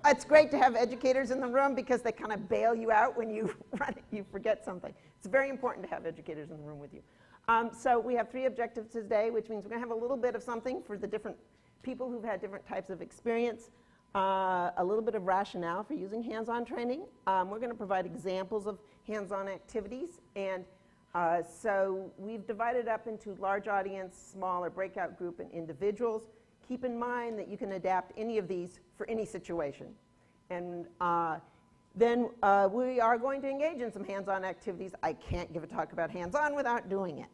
it's great to have educators in the room because they kind of bail you out when you you forget something. It's very important to have educators in the room with you. So we have 3 objectives today, which means we're going to have a little bit of something for the different people who've had different types of experience, a little bit of rationale for using hands-on training. We're going to provide examples of hands-on activities, and so we've divided up into large audience, smaller breakout group, and individuals. Keep in mind that you can adapt any of these for any situation. And then we are going to engage in some hands-on activities. I can't give a talk about hands-on without doing it.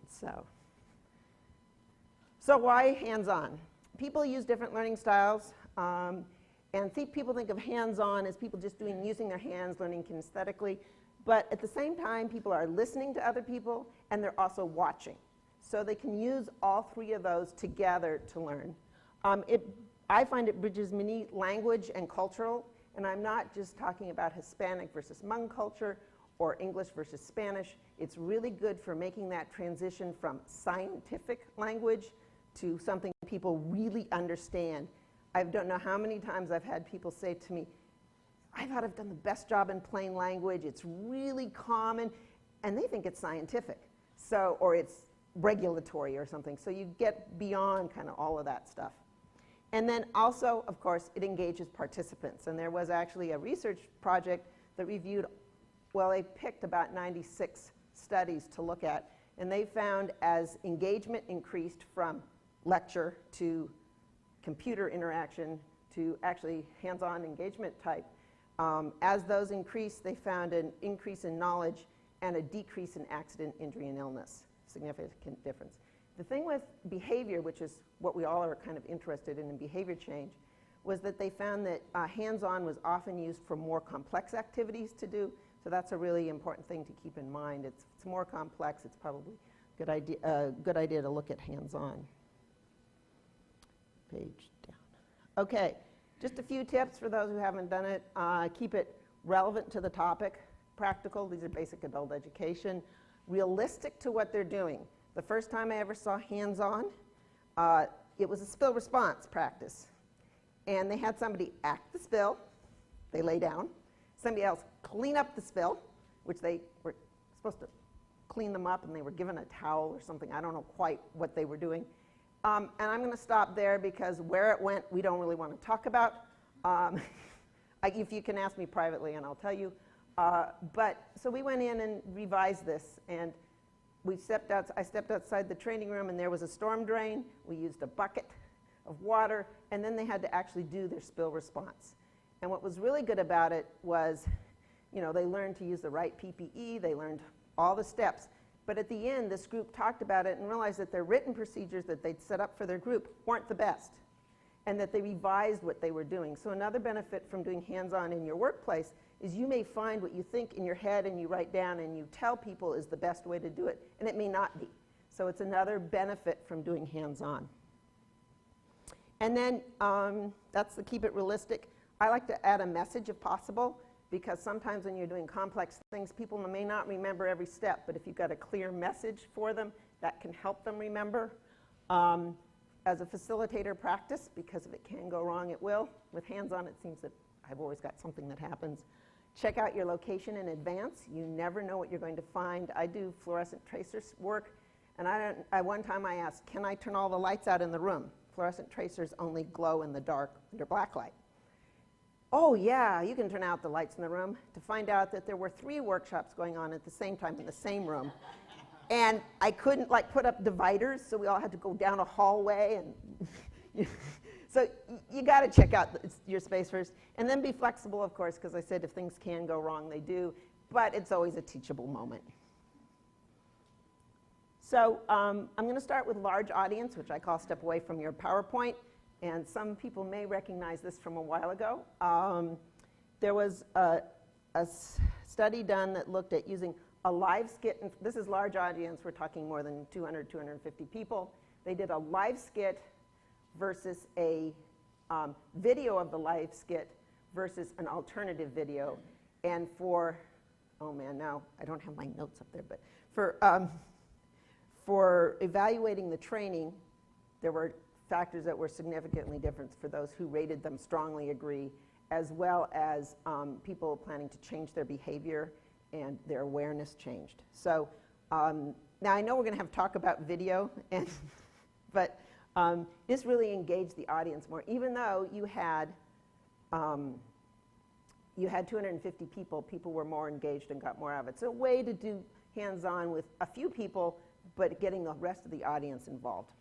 So why hands-on? People use different learning styles, and people think of hands-on as people just using their hands, learning kinesthetically. But at the same time, people are listening to other people, and they're also watching. So they can use all 3 of those together to learn. I find it bridges many language and cultural, and I'm not just talking about Hispanic versus Hmong culture or English versus Spanish. It's really good for making that transition from scientific language to something people really understand. I don't know how many times I've had people say to me, I thought I've done the best job in plain language. It's really common, and they think it's scientific, or it's regulatory or something. So you get beyond kind of all of that stuff. And then also, of course, it engages participants. And there was actually a research project that reviewed, well, they picked about 96 studies to look at. And they found as engagement increased from lecture to computer interaction to actually hands-on engagement type, as those increased, they found an increase in knowledge and a decrease in accident, injury, and illness. Significant difference. The thing with behavior, which is what we all are kind of interested in behavior change, was that they found that hands-on was often used for more complex activities to do. So that's a really important thing to keep in mind. It's more complex. It's probably a good idea to look at hands-on. Page down. Okay, just a few tips for those who haven't done it. Keep it relevant to the topic, practical. These are basic adult education. Realistic to what they're doing. The first time I ever saw hands-on, it was a spill response practice. And they had somebody act the spill, they lay down, somebody else clean up the spill, which they were supposed to clean them up, and they were given a towel or something. I don't know quite what they were doing. And I'm going to stop there because where it went, we don't really want to talk about. If you can ask me privately, and I'll tell you. So we went in and revised this, and I stepped outside the training room, and there was a storm drain. We used a bucket of water, and then they had to actually do their spill response. And what was really good about it was, they learned to use the right PPE, they learned all the steps. But at the end, this group talked about it and realized that their written procedures that they'd set up for their group weren't the best, and that they revised what they were doing. So another benefit from doing hands-on in your workplace is you may find what you think in your head and you write down and you tell people is the best way to do it, and it may not be. So it's another benefit from doing hands-on. And then that's the keep it realistic. I like to add a message if possible, because sometimes when you're doing complex things, people may not remember every step, but if you've got a clear message for them, that can help them remember. As a facilitator practice, because if it can go wrong, it will. With hands-on, it seems that I've always got something that happens. Check out your location in advance. You never know what you're going to find. I do fluorescent tracers work, and one time I asked, can I turn all the lights out in the room? Fluorescent tracers only glow in the dark under black light. Oh yeah, you can turn out the lights in the room. To find out that there were 3 workshops going on at the same time in the same room. And I couldn't put up dividers, so we all had to go down a hallway. And so you got to check out your space first. And then be flexible, of course, because I said if things can go wrong, they do. But it's always a teachable moment. So I'm going to start with large audience, which I call step away from your PowerPoint. And some people may recognize this from a while ago. There was a study done that looked at using a live skit. And this is large audience. We're talking more than 200, 250 people. They did a live skit versus a video of the live skit versus an alternative video. And oh man, now I don't have my notes up there, but for evaluating the training, there were factors that were significantly different for those who rated them strongly agree, as well as people planning to change their behavior and their awareness changed. So now I know we're going to have talk about video, but this really engaged the audience more. Even though you had 250 people, people were more engaged and got more out of it. So a way to do hands-on with a few people, but getting the rest of the audience involved.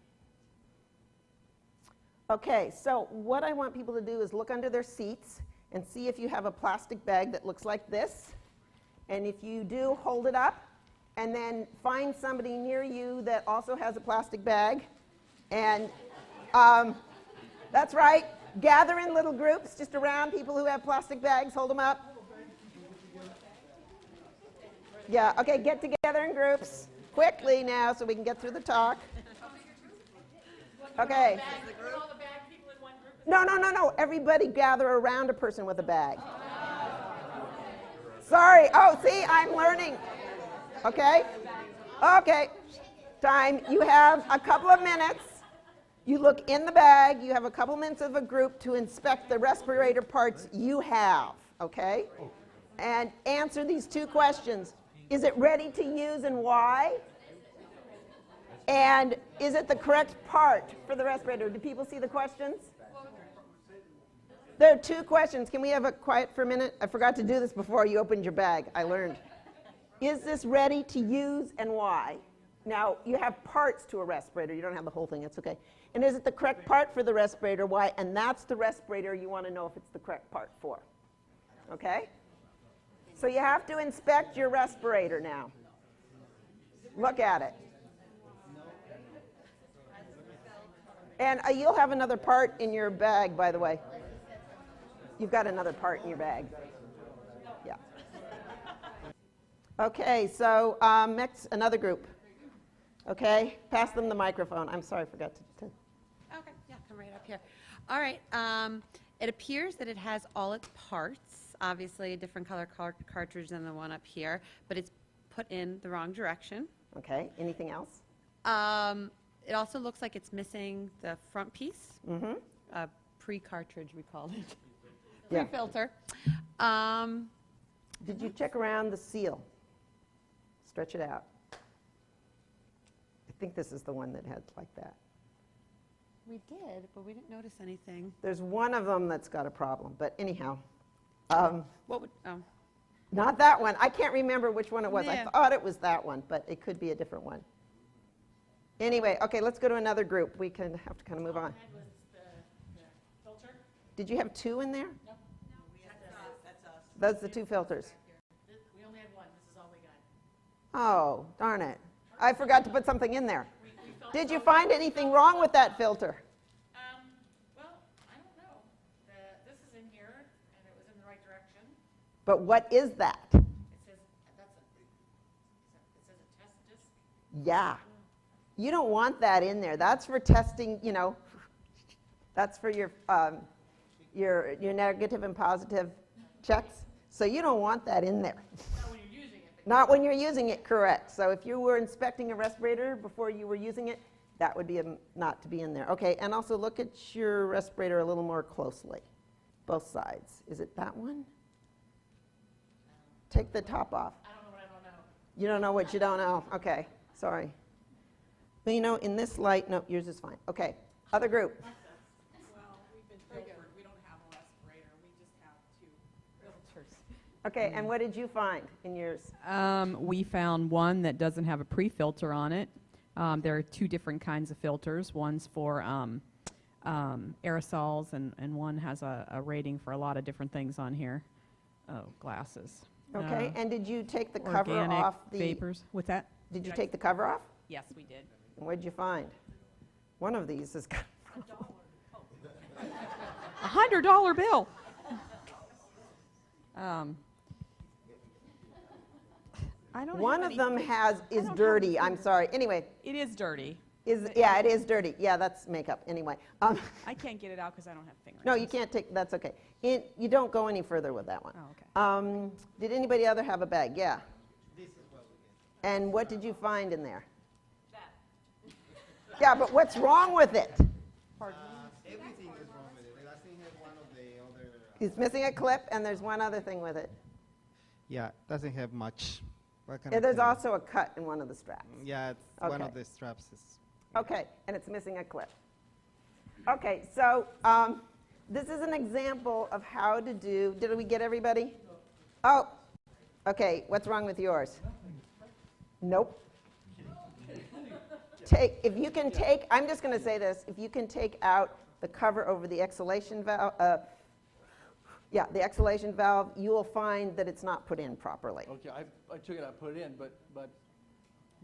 Okay, so what I want people to do is look under their seats and see if you have a plastic bag that looks like this. And if you do, hold it up, and then find somebody near you that also has a plastic bag. And that's right, gather in little groups just around people who have plastic bags, hold them up. Yeah, okay, get together in groups quickly now so we can get through the talk. Okay. No, everybody gather around a person with a bag. Sorry, oh, see, I'm learning. Okay, time, you have a couple of minutes. You look in the bag, you have a couple minutes of a group to inspect the respirator parts you have, okay? And answer these two questions. Is it ready to use and why? And is it the correct part for the respirator? Do people see the questions? There are two questions. Can we have a quiet for a minute? I forgot to do this before you opened your bag. I learned. Is this ready to use and why? Now, you have parts to a respirator. You don't have the whole thing. It's okay. And is it the correct part for the respirator? Why? And that's the respirator you want to know if it's the correct part for. Okay? So you have to inspect your respirator now. Look at it. And you'll have another part in your bag, by the way. You've got another part in your bag. Yeah. Okay, so next, another group. Okay, pass them the microphone. I'm sorry, I forgot to. Okay, yeah, come right up here. All right, it appears that it has all its parts. Obviously, a different color cartridge than the one up here, but it's put in the wrong direction. Okay, anything else? It also looks like it's missing the front piece. Mm-hmm. Pre-cartridge, we called it. Yeah. Pre-filter. Did you check around the seal? Stretch it out. I think this is the one that had like that. We did, but we didn't notice anything. There's one of them that's got a problem, but anyhow. What would, Not that one. I can't remember which one it was. Yeah. I thought it was that one, but it could be a different one. Anyway, okay, let's go to another group. We can have to kind of move on. Was the filter? Did you have two in there? No. That's us. Those are the two filters. We only had one. This is all we got. Oh, darn it. I forgot to put something in there. Did you find anything wrong with that filter? Well, I don't know. This is in here, and it was in the right direction. But what is that? It says it says a test disc. Yeah. You don't want that in there. That's for testing, you know, that's for your negative and positive checks. So you don't want that in there. Not when you're using it. Not when you're using it, correct. So if you were inspecting a respirator before you were using it, that would be not to be in there. Okay, and also look at your respirator a little more closely, both sides. Is it that one? Take the top off. I don't know what I don't know. You don't know what you don't know. Okay, sorry. But you know, in this light, no, yours is fine. Okay, other group. Well, we've been filtered. We don't have a respirator. We just have two filters. Okay, and what did you find in yours? We found one that doesn't have a pre-filter on it. There are two different kinds of filters. One's for aerosols, and one has a rating for a lot of different things on here. Oh, glasses. Okay, and did you take the cover Organic off the... vapors. What's that? Did you take the cover off? Yes, we did. And what did you find? One of these is... $100 bill. I don't. One of them is dirty. I'm sorry. Anyway, It is dirty. yeah, it is dirty. Yeah, that's makeup. Anyway, I can't get it out because I don't have fingernails. no, you can't take. That's okay. You don't go any further with that one. Oh, okay. Did anybody other have a bag? Yeah. This is what we get. And what did you find in there? That. Yeah, but what's wrong with it? Everything is wrong with it. I think it's one of the other It's missing a clip, and there's one other thing with it. Yeah, doesn't have much. What can Yeah, I there's tell you? also a cut in one of the straps. Yeah, it's one Okay. of the straps is. Okay, and it's missing a clip. Okay, so this is an example of how to do, did we get everybody? Oh, okay, what's wrong with yours? Nope. If you can take, I'm just going to say this, if you can take out the cover over the exhalation valve, the exhalation valve, you will find that it's not put in properly. Okay, I took it, I put it in, but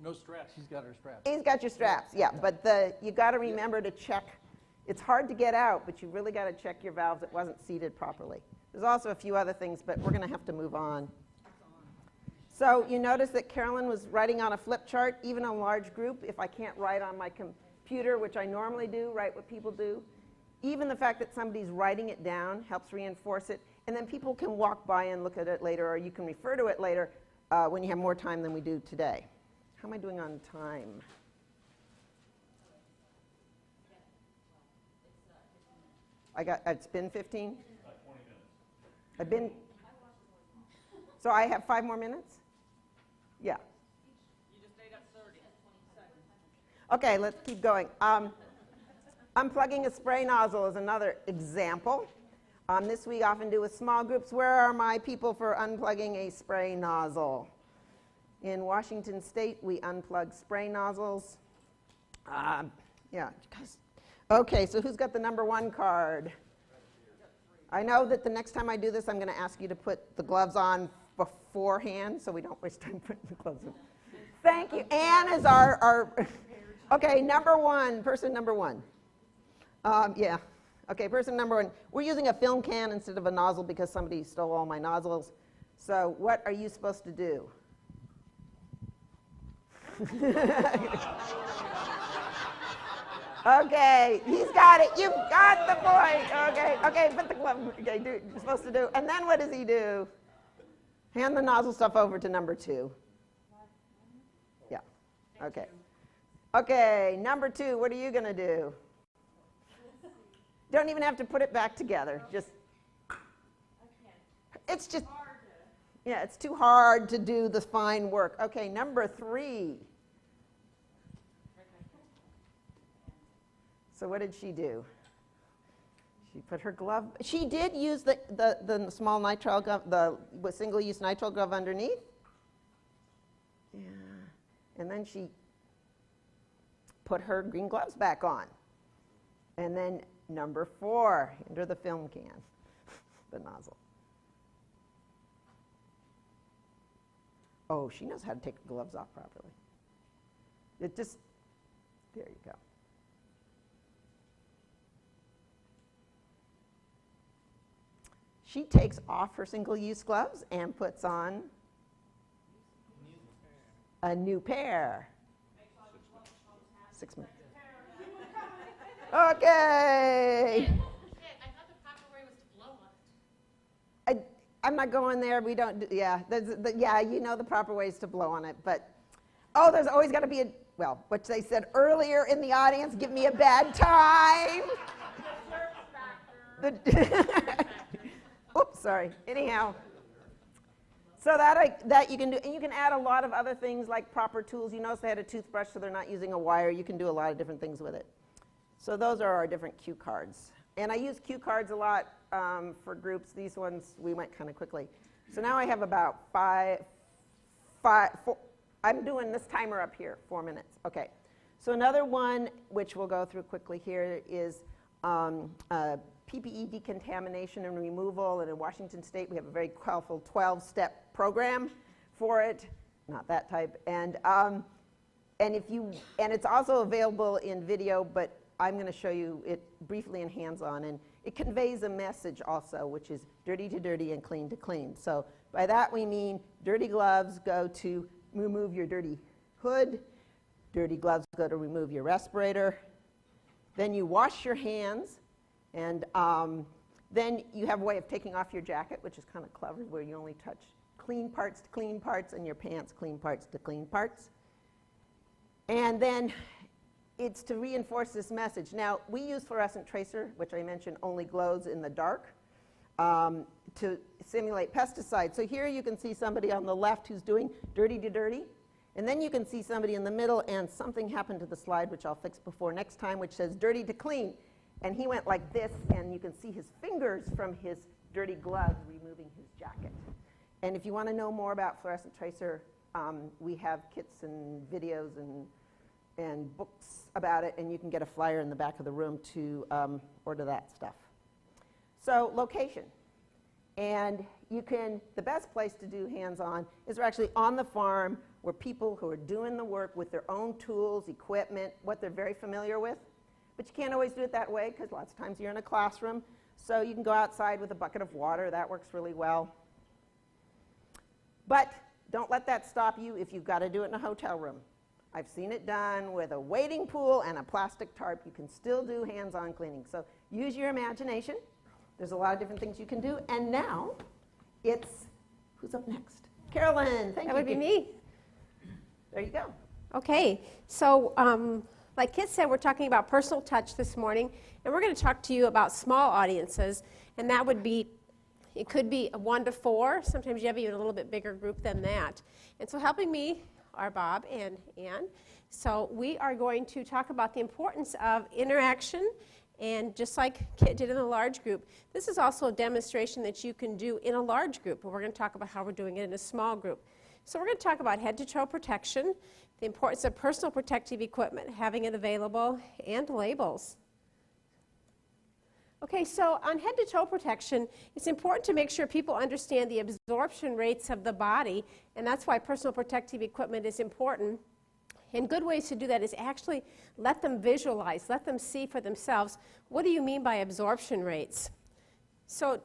no straps. She's got her straps. He's got your straps, yeah, but you got to remember to check. It's hard to get out, but you really got to check your valves. It wasn't seated properly. There's also a few other things, but we're going to have to move on. So you notice that Carolyn was writing on a flip chart, even in a large group. If I can't write on my computer, which I normally do, write what people do, even the fact that somebody's writing it down helps reinforce it. And then people can walk by and look at it later, or you can refer to it later when you have more time than we do today. How am I doing on time? It's been 15? 20 minutes. I've been, so I have 5 more minutes? Yeah. You just ate up 30. Okay, let's keep going. Unplugging a spray nozzle is another example. This we often do with small groups. Where are my people for unplugging a spray nozzle? In Washington State, we unplug spray nozzles. Okay, so who's got the number 1 card? I know that the next time I do this, I'm going to ask you to put the gloves on beforehand so we don't waste time putting the gloves on. Thank you. Anne is our okay, number 1, person number 1. Yeah. Okay, person number 1. We're using a film can instead of a nozzle because somebody stole all my nozzles. So what are you supposed to do? Okay, he's got it. You've got the point. Okay, put the glove. Okay, do what you're supposed to do. And then what does he do? Hand the nozzle stuff over to number 2. Yeah. Okay. Okay, number 2. What are you going to do? Don't even have to put it back together. Just. It's just. Yeah, it's too hard to do the fine work. Okay, number 3. So what did she do? She put her glove. She did use the small nitrile glove, the single-use nitrile glove underneath. Yeah. And then she put her green gloves back on. And then number 4, enter the film can, the nozzle. Oh, she knows how to take the gloves off properly. It just, there you go. She takes off her single-use gloves and puts on a new pair. 6 minutes. Okay. Shit, I thought the proper way was to blow on it. I'm not going there. We don't do, yeah. Yeah, you know the proper ways to blow on it. But, oh, there's always got to be what they said earlier in the audience, give me a bad time. Oops, sorry. Anyhow, so that you can do, and you can add a lot of other things like proper tools. You notice they had a toothbrush, so they're not using a wire. You can do a lot of different things with it. So those are our different cue cards. And I use cue cards a lot for groups. These ones, we went kind of quickly. So now I have about 4, I'm doing this timer up here, 4 minutes. Okay. So another one, which we'll go through quickly here, is PPE decontamination and removal. And in Washington State, we have a very powerful 12-step program for it. Not that type. And it's also available in video, but I'm going to show you it briefly in hands-on. And it conveys a message also, which is dirty to dirty and clean to clean. So by that we mean dirty gloves go to remove your dirty hood. Dirty gloves go to remove your respirator. Then you wash your hands. And then you have a way of taking off your jacket, which is kind of clever, where you only touch clean parts to clean parts and your pants clean parts to clean parts. And then it's to reinforce this message. Now, we use fluorescent tracer, which I mentioned only glows in the dark. to simulate pesticides. So here you can see somebody on the left who's doing dirty to dirty, and then you can see somebody in the middle, and something happened to the slide, which I'll fix before next time, which says dirty to clean. And he went like this, and you can see his fingers from his dirty gloves removing his jacket. And if you want to know more about fluorescent tracer, we have kits and videos and books about it, and you can get a flyer in the back of the room to order that stuff. So location. And you can, the best place to do hands-on is actually on the farm where people who are doing the work with their own tools, equipment, what they're very familiar with. But you can't always do it that way because lots of times you're in a classroom. So you can go outside with a bucket of water. That works really well. But don't let that stop you if you've got to do it in a hotel room. I've seen it done with a wading pool and a plastic tarp. You can still do hands-on cleaning. So use your imagination. There's a lot of different things you can do. And now it's, who's up next? Carolyn, thank you. That would be me. There you go. Okay, so like Kit said, we're talking about personal touch this morning, and we're going to talk to you about small audiences, and that would be, it could be 1 to 4. Sometimes you have even a little bit bigger group than that. And so helping me are Bob and Ann. So we are going to talk about the importance of interaction, and just like Kit did in a large group, this is also a demonstration that you can do in a large group, but we're going to talk about how we're doing it in a small group. So we're going to talk about head-to-toe protection, the importance of personal protective equipment, having it available, and labels. Okay, so on head-to-toe protection, it's important to make sure people understand the absorption rates of the body, and that's why personal protective equipment is important. And good ways to do that is actually let them visualize, let them see for themselves, what do you mean by absorption rates? So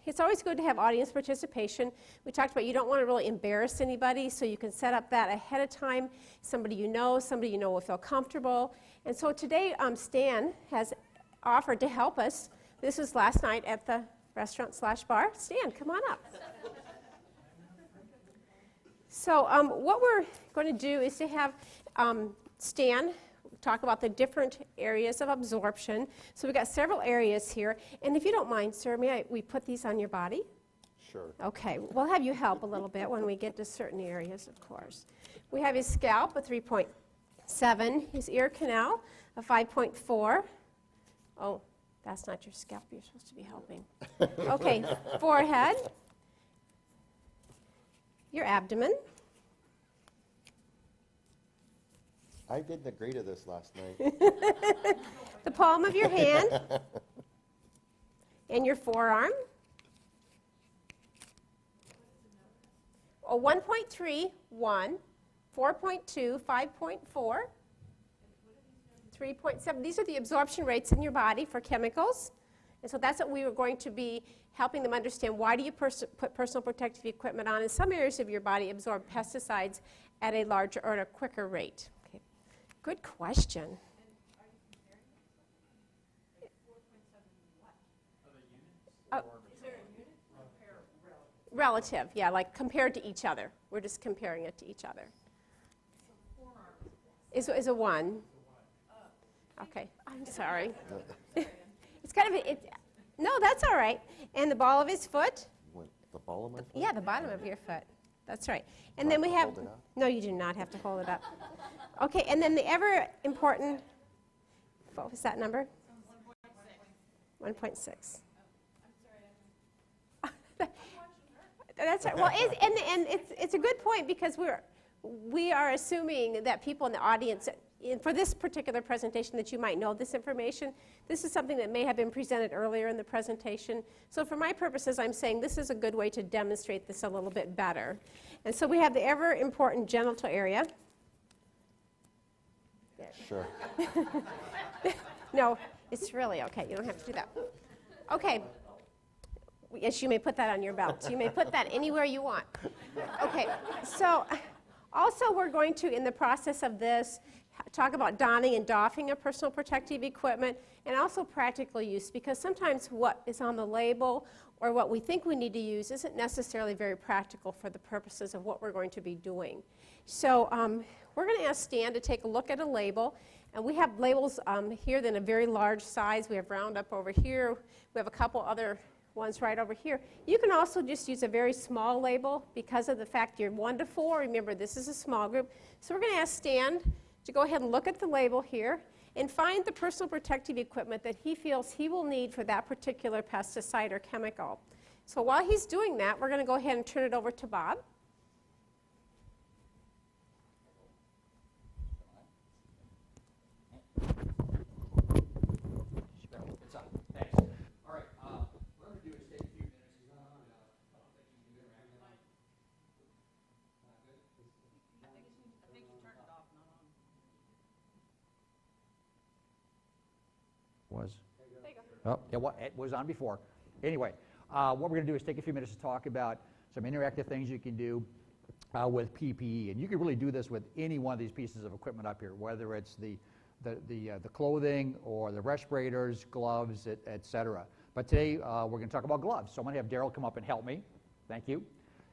it's always good to have audience participation. We talked about you don't want to really embarrass anybody, so you can set up that ahead of time. Somebody you know will feel comfortable. And so today Stan has offered to help us. This was last night at the restaurant/bar. Stan, come on up. So what we're going to do is to have Stan talk about the different areas of absorption. So we've got several areas here. And if you don't mind, sir, we put these on your body? Sure. Okay, we'll have you help a little bit when we get to certain areas, of course. We have his scalp, a 3.7, his ear canal, a 5.4. Oh, that's not your scalp, you're supposed to be helping. Okay, forehead, your abdomen. I didn't agree to this last night. The palm of your hand and your forearm. A 1.3, 1, 4.2, 5.4, 3.7. These are the absorption rates in your body for chemicals. And so that's what we were going to be helping them understand. Why do you put personal protective equipment on? In some areas of your body absorb pesticides at a larger or at a quicker rate. Okay. Good question. Relative, yeah, like compared to each other. We're just comparing it to each other. Is a 1. Okay, I'm sorry. It's kind of, no, that's all right. And the ball of his foot? The ball of my foot? Yeah, the bottom of your foot. That's right. And then we have, no, you do not have to hold it up. Okay, and then the ever important, what was that number? 1.6. That's right. Well, it's a good point because we are assuming that people in the audience, for this particular presentation, that you might know this information. This is something that may have been presented earlier in the presentation. So for my purposes, I'm saying this is a good way to demonstrate this a little bit better. And so we have the ever important genital area. Sure. No, it's really okay. You don't have to do that. Okay. Yes, you may put that on your belt. You may put that anywhere you want. Okay, so also we're going to, in the process of this, talk about donning and doffing of personal protective equipment and also practical use, because sometimes what is on the label or what we think we need to use isn't necessarily very practical for the purposes of what we're going to be doing. So we're going to ask Stan to take a look at a label, and we have labels here in a very large size. We have Roundup over here. We have a couple other one's right over here. You can also just use a very small label because of the fact you're 1 to 4. Remember, this is a small group. So we're going to ask Stan to go ahead and look at the label here and find the personal protective equipment that he feels he will need for that particular pesticide or chemical. So while he's doing that, we're going to go ahead and turn it over to Bob. It's on. Thanks. All right. What I'm going to do is take a few minutes. Was. Oh, yeah, it was on before. Anyway, what we're going to do is take a few minutes to talk about some interactive things you can do with PPE. And you can really do this with any one of these pieces of equipment up here, whether it's the clothing or the respirators, gloves, et cetera. But today we're going to talk about gloves. So I'm going to have Daryl come up and help me. Thank you.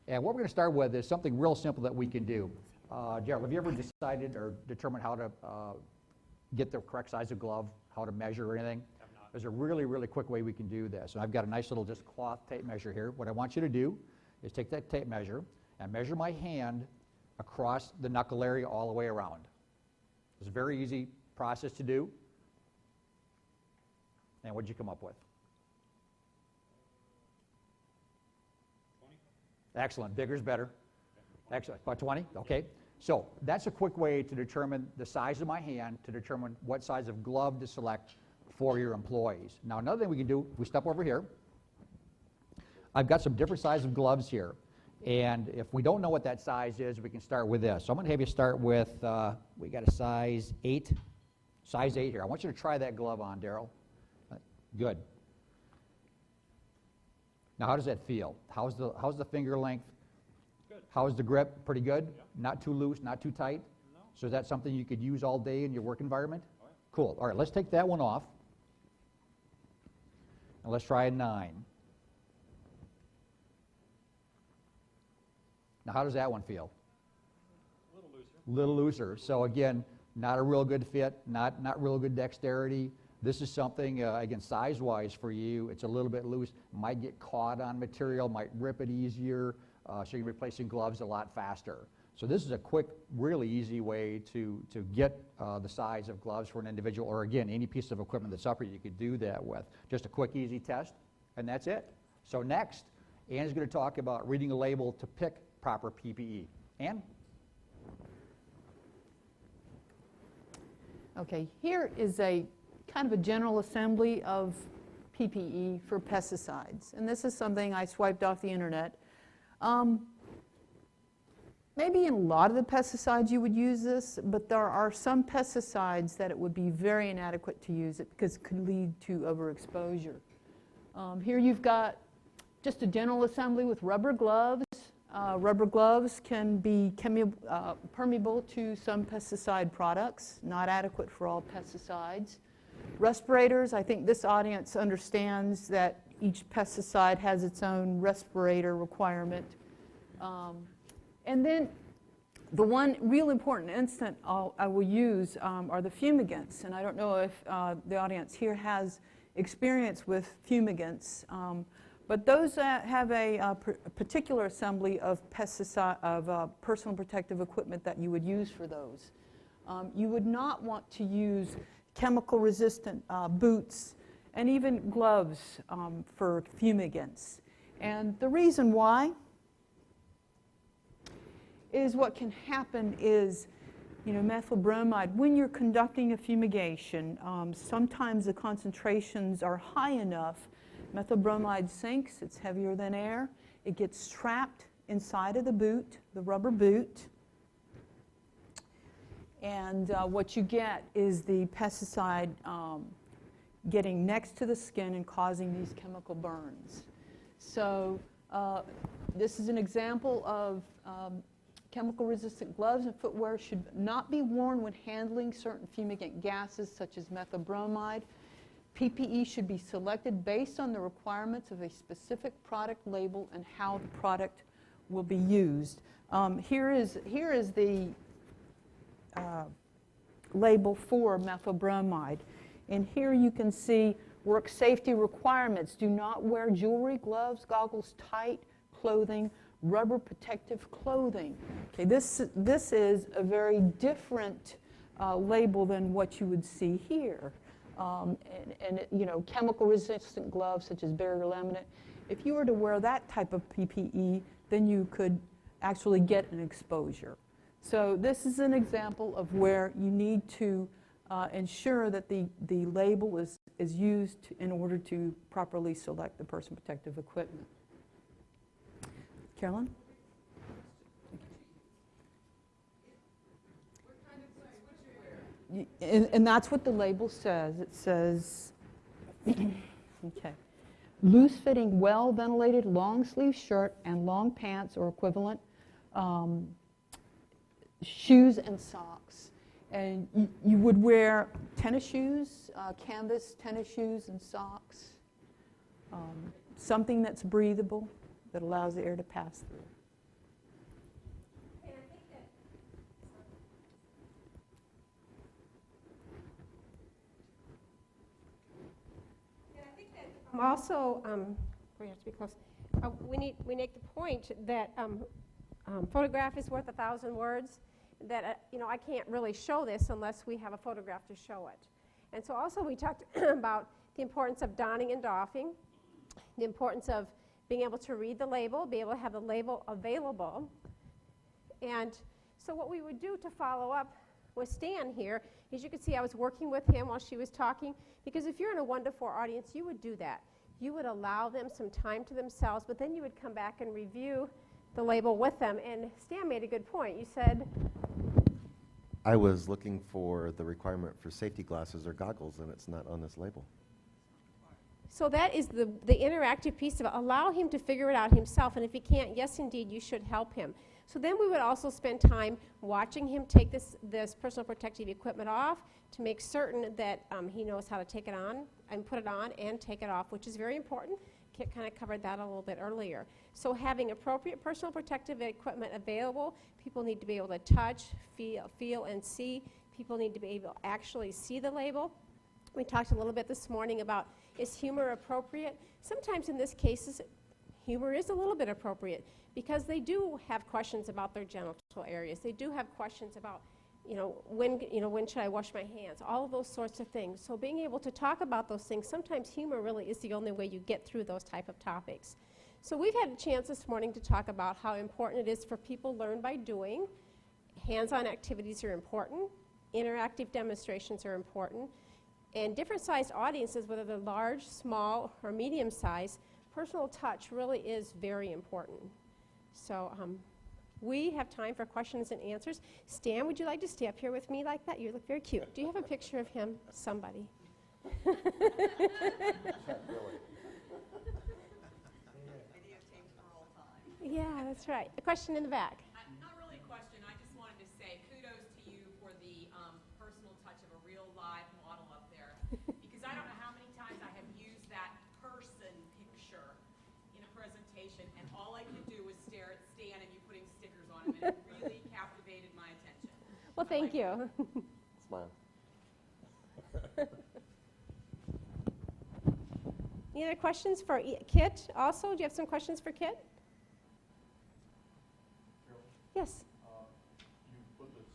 And what we're going to start with is something real simple that we can do. Daryl, have you ever decided or determined how to get the correct size of glove, how to measure or anything? There's a really, really quick way we can do this. And I've got a nice little just cloth tape measure here. What I want you to do is take that tape measure and measure my hand across the knuckle area all the way around. It's a very easy process to do. And what did you come up with? 20. Excellent. Bigger is better. Okay. Excellent. About 20? Okay. So that's a quick way to determine the size of my hand, to determine what size of glove to select for your employees. Now, another thing we can do, we step over here. I've got some different sizes of gloves here. And if we don't know what that size is, we can start with this. So I'm going to have you start with, we got a size 8. Size 8 here. I want you to try that glove on, Daryl. Good. Now, how does that feel? How's the finger length? Good. How's the grip? Pretty good? Yeah. Not too loose, not too tight? No. So is that something you could use all day in your work environment? Oh, yeah. Cool. All right, let's take that one off. And let's try a 9. Now, how does that one feel? A little looser. Little looser. So again, not a real good fit, not real good dexterity. This is something, again, size-wise for you, it's a little bit loose. Might get caught on material, might rip it easier, so you're replacing gloves a lot faster. So this is a quick, really easy way to get the size of gloves for an individual, or again, any piece of equipment that's up here you could do that with. Just a quick, easy test, and that's it. So next, Ann's going to talk about reading a label to pick proper PPE. Ann? Okay, here is a kind of a general assembly of PPE for pesticides. And this is something I swiped off the internet. Maybe in a lot of the pesticides you would use this, but there are some pesticides that it would be very inadequate to use it because it could lead to overexposure. Here you've got just a general assembly with rubber gloves. Rubber gloves can be permeable to some pesticide products, not adequate for all pesticides. Respirators, I think this audience understands that each pesticide has its own respirator requirement. And then the one real important instant I will use are the fumigants. And I don't know if the audience here has experience with fumigants. But those that have a particular assembly of personal protective equipment that you would use for those. You would not want to use chemical-resistant boots and even gloves for fumigants. And the reason why is what can happen is, methyl bromide, when you're conducting a fumigation, sometimes the concentrations are high enough. Methyl bromide sinks, it's heavier than air. It gets trapped inside of the boot, the rubber boot. And what you get is the pesticide getting next to the skin and causing these chemical burns. So this is an example of chemical-resistant gloves and footwear should not be worn when handling certain fumigant gases such as methyl bromide. PPE should be selected based on the requirements of a specific product label and how the product will be used. Here is the label for methyl bromide. And here you can see Work safety requirements: do not wear jewelry, gloves, goggles, tight clothing, rubber protective clothing. Okay, this is a very different label than what you would see here. You know, chemical resistant gloves such as barrier laminate. If you were to wear that type of PPE, then you could actually get an exposure. So this is an example of where you need to ensure that the label is used in order to properly select the personal protective equipment. Carolyn? And that's what the label says. It says, okay, loose-fitting, well-ventilated long-sleeve shirt and long pants or equivalent, shoes and socks. And you would wear tennis shoes, canvas tennis shoes and socks, something that's breathable, that allows the air to pass through. Also, we have to be close. We make the point that photograph is worth 1,000 words. That you know, I can't really show this unless we have a photograph to show it. And so also we talked about the importance of donning and doffing, the importance of being able to read the label, be able to have the label available. And so what we would do to follow up with Stan here, as you can see, I was working with him while she was talking, because if you're in a 1 to 4 audience, you would do that. You would allow them some time to themselves, but then you would come back and review the label with them. And Stan made a good point. You said, I was looking for the requirement for safety glasses or goggles, and it's not on this label. so that is the interactive piece of it. Allow him to figure it out himself, and if he can't, yes, indeed, you should help him. So then we would also spend time watching him take this personal protective equipment off to make certain that he knows how to take it on and put it on and take it off, which is very important. Kit kind of covered that a little bit earlier. So having appropriate personal protective equipment available, people need to be able to touch, feel and see. People need to be able to actually see the label. We talked a little bit this morning about, is humor appropriate? Sometimes in this case, humor is a little bit appropriate because they do have questions about their genital areas. They do have questions about, when should I wash my hands? All of those sorts of things. So being able to talk about those things, sometimes humor really is the only way you get through those type of topics. So we've had a chance this morning to talk about how important it is for people to learn by doing. Hands-on activities are important. Interactive demonstrations are important. And different sized audiences, whether they're large, small, or medium size, personal touch really is very important. So we have time for questions and answers. Stan, would you like to stay up here with me like that? You look very cute. Do you have a picture of him? Somebody. Yeah, that's right. A question in the back. Not really a question. I just wanted to say kudos to you for the personal touch of a real live model up there. Because I don't know how many times I have used that person picture in a presentation, and all I could do was stare at Stan and you putting stickers on him, and it really captivated my attention. Well, thank you. Smile. Any other questions for Kit also? Do you have some questions for Kit? Yes. You put the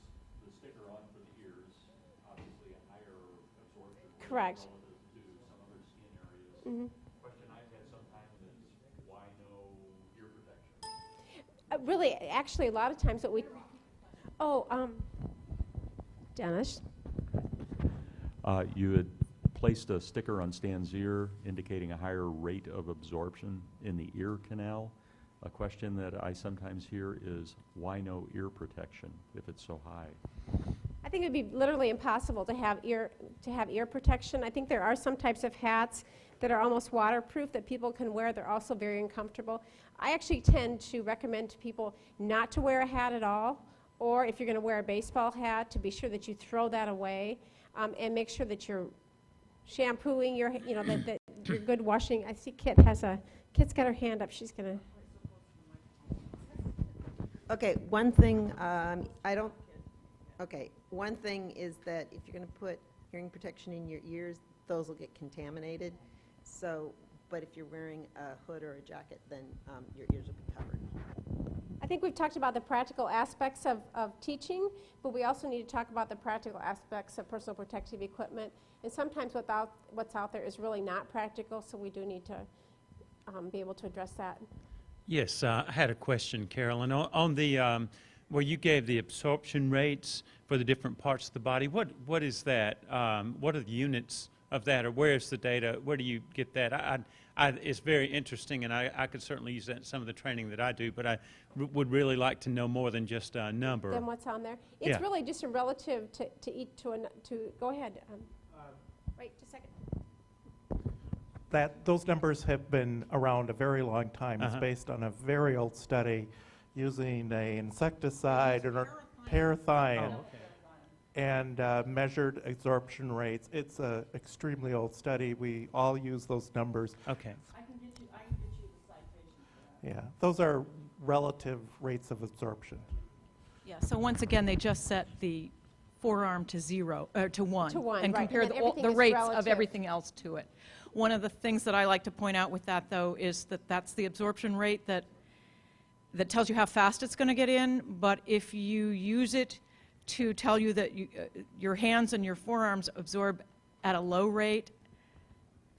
sticker on for the ears, obviously a higher absorption rate Correct. relative to some other skin areas. Mm-hmm. Question I've had sometimes is why no ear protection? Really, actually, a lot of times what we... Dennis? You had placed a sticker on Stan's ear indicating a higher rate of absorption in the ear canal. A question that I sometimes hear is, why no ear protection if it's so high? I think it would be literally impossible to have ear protection. I think there are some types of hats that are almost waterproof that people can wear. They're also very uncomfortable. I actually tend to recommend to people not to wear a hat at all, or if you're going to wear a baseball hat, to be sure that you throw that away and make sure that you're shampooing your, that you're good washing. I see Kit's got her hand up. She's going to. Okay, one thing, one thing is that if you're going to put hearing protection in your ears, those will get contaminated. So, but if you're wearing a hood or a jacket, then your ears will be covered. I think we've talked about the practical aspects of teaching, but we also need to talk about the practical aspects of personal protective equipment. And sometimes what's out there is really not practical, so we do need to be able to address that. Yes, I had a question, Carolyn. On the, where you gave the absorption rates for the different parts of the body, what is that? What are the units of that, or where is the data? Where do you get that? It's very interesting, and I could certainly use that in some of the training that I do, but I would really like to know more than just a number. Then what's on there? It's Yeah. really just a relative to go ahead. Wait just a second. Those numbers have been around a very long time. It's Uh-huh. based on a very old study using an insecticide or parathioin and measured absorption rates. It's an extremely old study. We all use those numbers. Okay. I can get you the citation for that. Yeah, those are relative rates of absorption. Yeah, so once again, they just set the forearm to 0, to 1. To 1, and right, compare and then everything the is rates relative. of everything else to it. One of the things that I like to point out with that, though, is that that's the absorption rate that tells you how fast it's going to get in, but if you use it to tell you that your hands and your forearms absorb at a low rate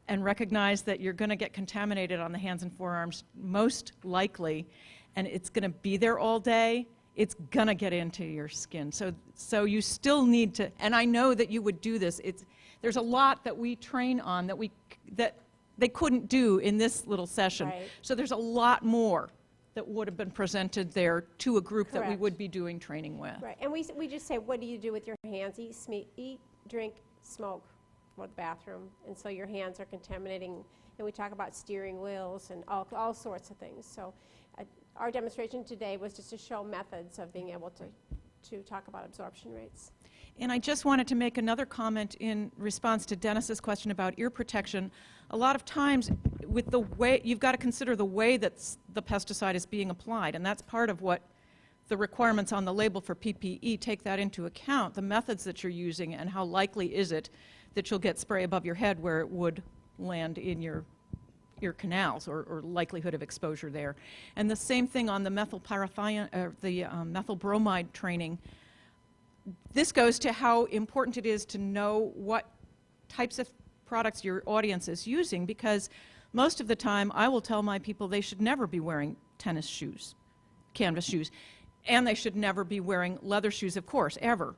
and recognize that you're going to get contaminated on the hands and forearms most likely, and it's going to be there all day, it's going to get into your skin. So you still need to, and I know that you would do this. There's a lot that we train on that they couldn't do in this little session. Right. So there's a lot more that would have been presented there to a group that we Correct. would be doing training with. Right, and we just say, what do you do with your hands? Eat, drink, smoke for the bathroom, and so your hands are contaminating. And we talk about steering wheels and all sorts of things. So our demonstration today was just to show methods of being able to talk about absorption rates. And I just wanted to make another comment in response to Dennis's question about ear protection. A lot of times, with the way, you've got to consider the way that the pesticide is being applied, and that's part of what the requirements on the label for PPE take that into account, the methods that you're using and how likely is it that you'll get spray above your head where it would land in your canals or likelihood of exposure there. And the same thing on the methylparathion, the methyl bromide training. This goes to how important it is to know what types of products your audience is using, because most of the time I will tell my people they should never be wearing tennis shoes, canvas shoes, and they should never be wearing leather shoes, of course, ever.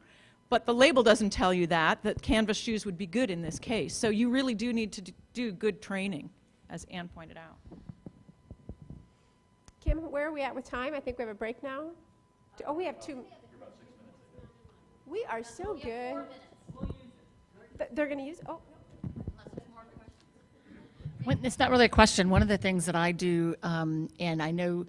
But the label doesn't tell you that canvas shoes would be good in this case. So you really do need to do good training, as Ann pointed out. Kim, where are we at with time? I think we have a break now. Oh, we have 2. We are so good. They're going to use, It's not really a question. One of the things that I do, and I know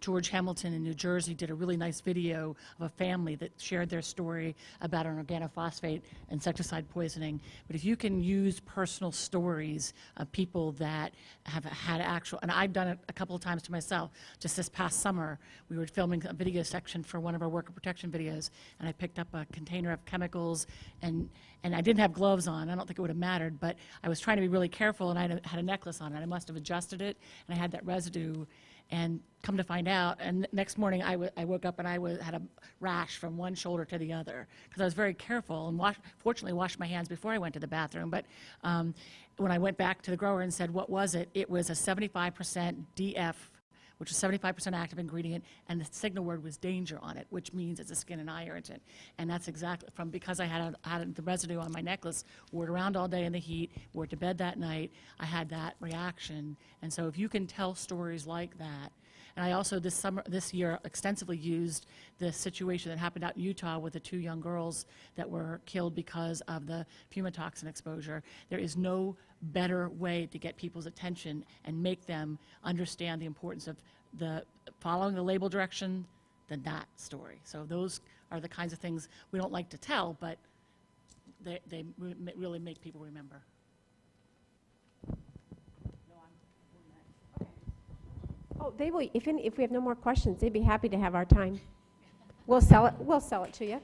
George Hamilton in New Jersey did a really nice video of a family that shared their story about an organophosphate insecticide poisoning. But if you can use personal stories of people that have had actual, and I've done it a couple of times to myself. Just this past summer, we were filming a video section for one of our worker protection videos, and I picked up a container of chemicals, and I didn't have gloves on. I don't think it would have mattered, but I was trying to be really careful, and I had a necklace on, and I must have adjusted it, and I had that residue. And come to find out, and next morning I woke up and I had a rash from one shoulder to the other because I was very careful and fortunately washed my hands before I went to the bathroom. But when I went back to the grower and said, what was it? It was a 75% DF, which is 75% active ingredient, and the signal word was danger on it, which means it's a skin and eye irritant. And that's exactly because I had the residue on my necklace, wore it around all day in the heat, wore it to bed that night, I had that reaction. And so if you can tell stories like that, and I also this year extensively used the situation that happened out in Utah with the 2 young girls that were killed because of the fumitoxin exposure. There is no better way to get people's attention and make them understand the importance of following the label direction than that story. So those are the kinds of things we don't like to tell, but they really make people remember. oh, they will, if we have no more questions, they'd be happy to have our time. We'll sell it to you.